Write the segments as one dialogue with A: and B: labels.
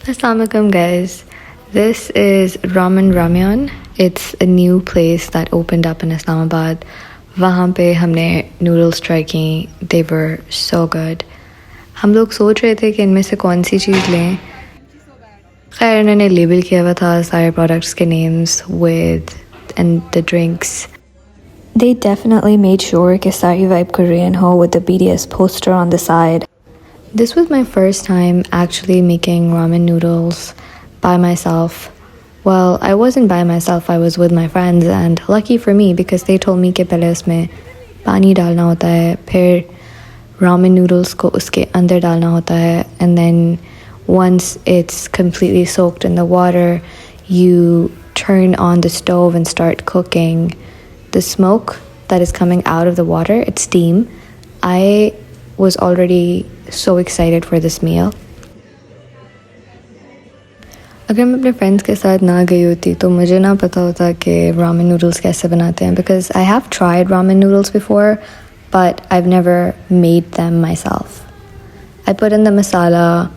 A: Assalamualaikum guys. This is Ramen Ramyan. It's a new place that opened up in Islamabad. वहाँ पे हमने noodles try की. They were so good. हम लोग सोच रहे थे कि इनमें से कौन सी चीज़ लें. खैर इन्होंने लेबल किया हुआ था सारे products के names with and the drinks. They definitely made sure कि सारी vibe Korean हो with the BTS poster on the side. This was my first time actually making ramen noodles by myself. Well, I wasn't by myself, I was with my friends, and lucky for me because they told me कि पहले उसमें पानी डालना होता है, फिर ramen noodles को उसके अंदर डालना होता है, and then once it's completely soaked in the water, you turn on the stove and start cooking. The smoke that is coming out of the water, it's steam. I was already so excited for this meal. अगर मैं अपने friends के साथ ना गई होती तो मुझे ना पता होता कि ramen noodles कैसे बनाते हैं, because I have tried ramen noodles before but I've never made them myself. I put in the masala,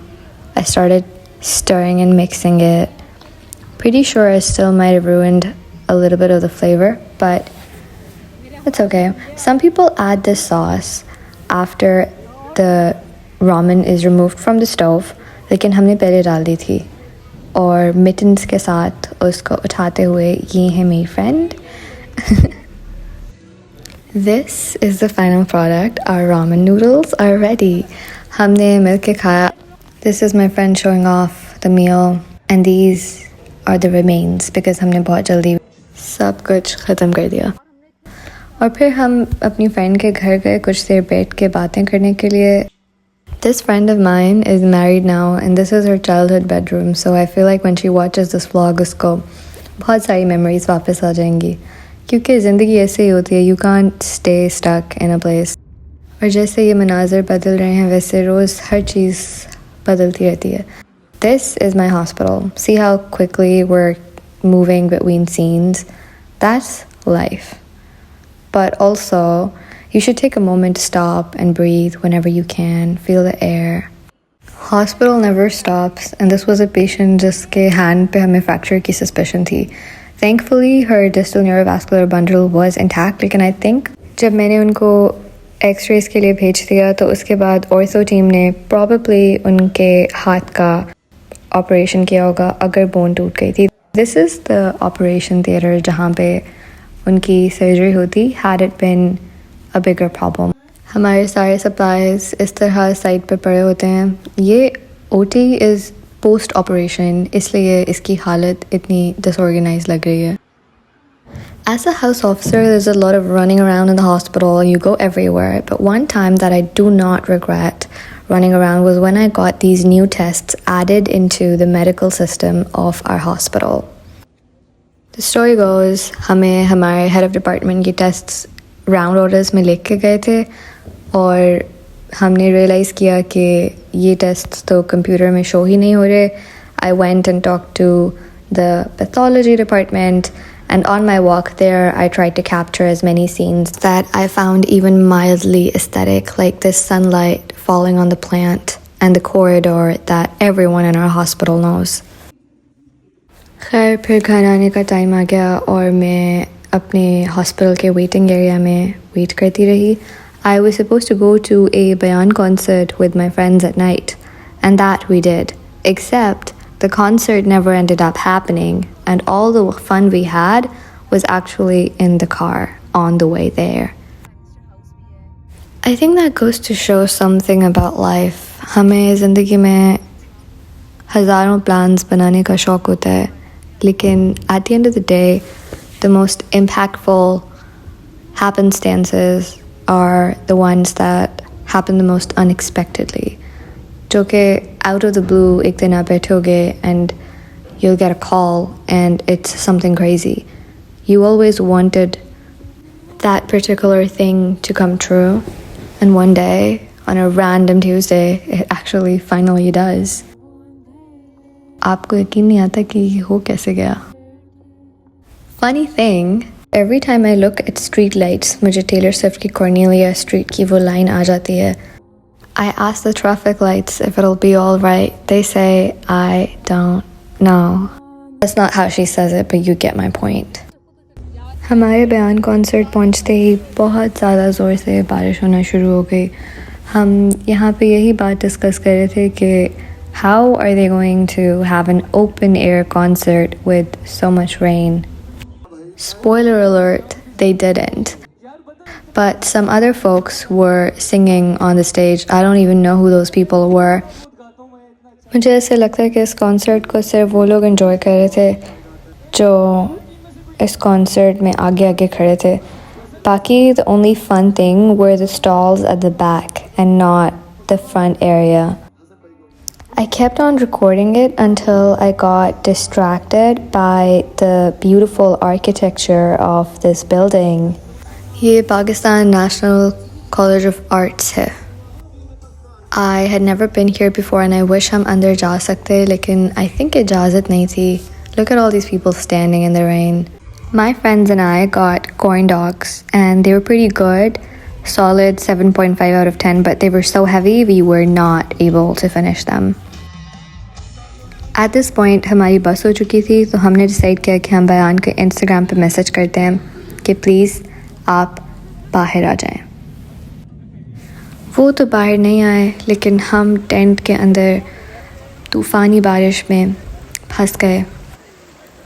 A: I started stirring and mixing it. Pretty sure I still might have ruined a little bit of the flavor, but it's okay. Some people add this sauce after the ramen is removed from the stove, लेकिन हमने पहले डाल दी थी और mittens के साथ उसको उठाते हुए ये है मेरी friend. This is the final product. Our ramen noodles are ready. हमने मिलके खाया. This is my friend showing off the meal, and these are the remains because हमने बहुत जल्दी सब कुछ ख़त्म कर दिया. और फिर हम अपनी फ्रेंड के घर गए कुछ देर बैठ के बातें करने के लिए. This friend of mine is married now and this is her childhood bedroom, so I feel like when she watches this vlog उसको बहुत सारी memories वापस आ जाएंगी, क्योंकि ज़िंदगी ऐसे ही होती है. You can't stay stuck in a place. और जैसे ये मनाज़र बदल रहे हैं वैसे रोज़ हर चीज़ बदलती रहती है. This is my hospital. See how quickly we're moving between scenes? That's life. But also, you should take a moment to stop and breathe whenever you can. Feel the air. Hospital never stops, and this was a patient जिसके hand पे हमें fracture की suspicion थी. Thankfully, her distal neurovascular bundle was intact, लेकिन I think जब मैंने उनको X-rays के लिए भेज दिया तो उसके बाद ortho team ने probably उनके हाथ का operation किया होगा अगर bone टूट गई थी. This is the operation theater जहाँ पे उनकी सर्जरी होती had it been a bigger problem. हमारे सारे supplies इस तरह साइड पे पड़े होते हैं. ये OT is post operation, इसलिए इसकी हालत इतनी disorganized लग रही है. As a house officer, there's a lot of running around in the hospital. You go everywhere. But one time that I do not regret running around was when I got these new tests added into the medical system of our hospital. The story goes, हमें हमारे head of department की tests round orders में लिख के गए थे और हमने realize किया कि ये tests तो computer में show ही नहीं हो रहे. I went and talked to the pathology department, and on my walk there I tried to capture as many scenes that I found even mildly aesthetic, like this sunlight falling on the plant and the corridor that everyone in our hospital knows. खैर फिर घर आने का time आ गया और मैं अपने hospital के वेटिंग एरिया में वेट करती रही. I was supposed to go to a Bayan concert with my friends at night, and that we did, except the concert never ended up happening, and all the fun we had was actually in the car on the way there. I think that goes to show something about life. हमें ज़िंदगी में हज़ारों plans बनाने का शौक होता है, लेकिन at the end of the day, the most impactful happenstances are the ones that happen the most unexpectedly. जो कि out of the blue एक दिन आप बैठोगे and you'll get a call and it's something crazy. You always wanted that particular thing to come true, and one day, on a random Tuesday, it actually finally does. आपको यकीन नहीं आता कि ये हो कैसे गया. Funny thing, every time I look at street lights, मुझे Taylor Swift की Cornelia Street की वो line आ जाती है. I ask the traffic lights if it'll be all right. They say, I don't know. That's not how she says it, but you get my point. हमारे बयान concert पहुंचते ही बहुत ज़्यादा ज़ोर से बारिश होना शुरू हो गई. हम यहाँ पे यही बात डिस्कस कर रहे थे कि how are they going to have an open air concert with so much rain? Spoiler alert, they didn't. But some other folks were singing on the stage. I don't even know who those people were. मुझे ऐसे लगता है कि इस concert को सिर्फ वो लोग एंजॉय कर रहे थे जो इस कॉन्सर्ट में आगे आगे खड़े थे. बाकी the only fun thing were the stalls at the back and not the front area. I kept on recording it until I got distracted by the beautiful architecture of this building. ये Pakistan National College of Arts है. I had never been here before and I wish हम अंदर जा सकते लेकिन I think इजाज़त नहीं थी. Look at all these people standing in the rain. My friends and I got corn dogs and they were pretty good. Solid 7.5 out of 10, but they were so heavy we were not able to finish them. At this point हमारी बस हो चुकी थी तो हमने decide किया कि हम बयान के Instagram पे मैसेज करते हैं कि प्लीज़ आप बाहर आ जाएं. वो तो बाहर नहीं आए लेकिन हम टेंट के अंदर तूफ़ानी बारिश में फंस गए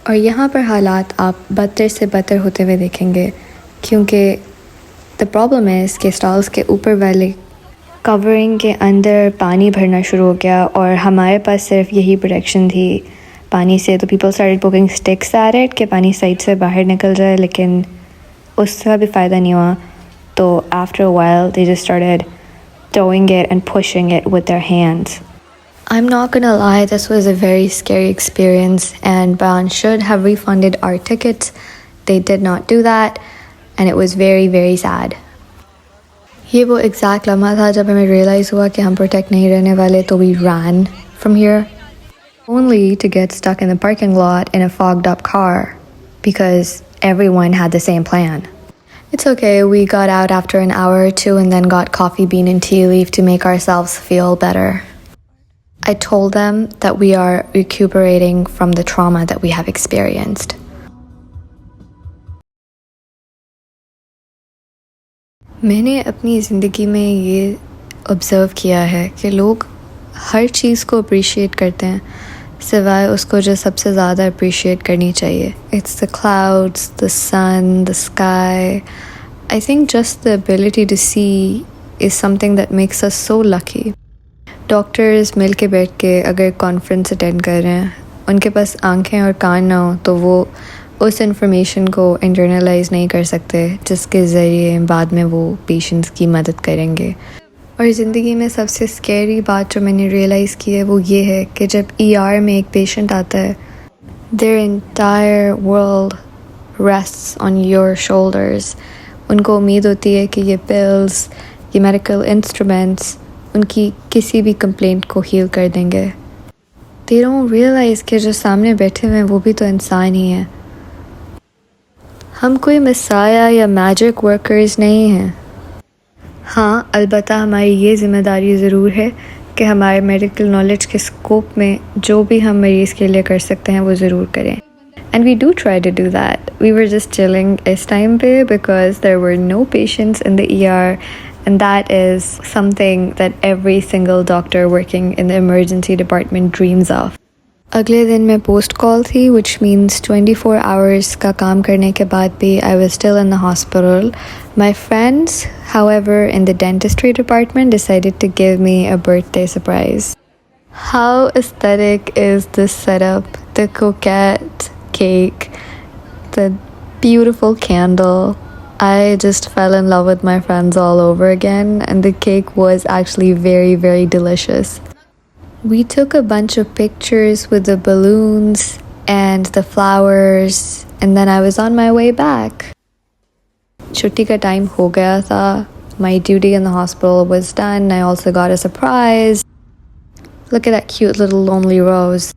A: और यहाँ पर हालात आप बदतर से बदतर होते हुए देखेंगे क्योंकि द प्रॉब्लम है इसके स्टॉल्स के ऊपर वाले कवरिंग के अंदर पानी भरना शुरू हो गया और हमारे पास सिर्फ यही प्रोटेक्शन थी पानी से. तो people started poking sticks at it कि पानी साइड से बाहर निकल जाए लेकिन उसका भी फ़ायदा नहीं हुआ. तो after a while they just started throwing it and pushing it with their hands. I'm not gonna lie, this was a very scary experience and Bayan should have refunded our tickets. They did not do that and it was very very sad. ये वो exact लम्हा था जब हमें realize हुआ कि हम protect नहीं रहने वाले तो we ran from here only to get stuck in the parking lot in a fogged up car because everyone had the same plan. It's okay, we got out after an hour or two and then got coffee bean and tea leaf to make ourselves feel better. I told them that we are recuperating from the trauma that we have experienced. मैंने अपनी ज़िंदगी में ये observe किया है कि लोग हर चीज़ को अप्रिशिएट करते हैं सिवाय उसको जो सबसे ज़्यादा अप्रिशिएट करनी चाहिए. It's the clouds, the sun, the sky. I think just the ability to see is something that makes us so lucky. Doctors मिल के बैठ के अगर कॉन्फ्रेंस अटेंड कर रहे हैं उनके पास आंखें और कान ना हो तो वो उस इंफॉर्मेशन को इंटरनलाइज नहीं कर सकते जिसके ज़रिए बाद में वो पेशेंट्स की मदद करेंगे. और ज़िंदगी में सबसे स्कैरी बात जो मैंने रियलाइज़ की है वो ये है कि जब ER में एक पेशेंट आता है their entire world rests on your shoulders. उनको उम्मीद होती है कि ये पिल्स, ये मेडिकल इंस्ट्रूमेंट्स उनकी किसी भी कंप्लेंट को हील कर देंगे. They don't realize कि जो सामने बैठे हुए हैं वो भी तो इंसान ही है. हम कोई मसाया या मैजिक वर्कर्स नहीं हैं. हाँ, अलबत्ता हमारी ये ज़िम्मेदारी ज़रूर है कि हमारे मेडिकल नॉलेज के स्कोप में जो भी हम मरीज़ के लिए कर सकते हैं वो ज़रूर करें. And we do try to do that. We were just chilling इस time पे because there were no patients in the ER and that is something that every single doctor working in the emergency department dreams of. अगले दिन मैं post call थी which means 24 hours का काम करने के बाद भी I was still in the hospital. My friends, however, in the dentistry department decided to give me a birthday surprise. How aesthetic is this setup? The coquette cake, the beautiful candle. I just fell in love with my friends all over again and the cake was actually very very delicious. We took a bunch of pictures with the balloons and the flowers and then I was on my way back. छुट्टी का time हो गया था. My duty in the hospital was done. I also got a surprise. Look at that cute little lonely rose.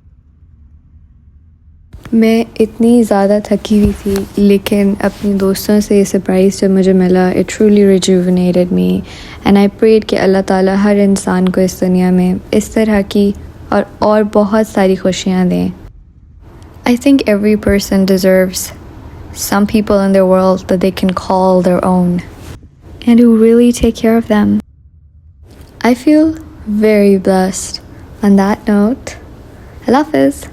A: मैं इतनी ज़्यादा थकी हुई थी, लेकिन अपनी दोस्तों से ये सरप्राइज़ जब मुझे मिला, it truly rejuvenated me and I prayed कि अल्लाह ताला हर इंसान को इस दुनिया में इस तरह की और बहुत सारी खुशियाँ दें. I think every person deserves some people in their world that they can call their own and who really take care of them. I feel very blessed. On that note, Allah Hafiz.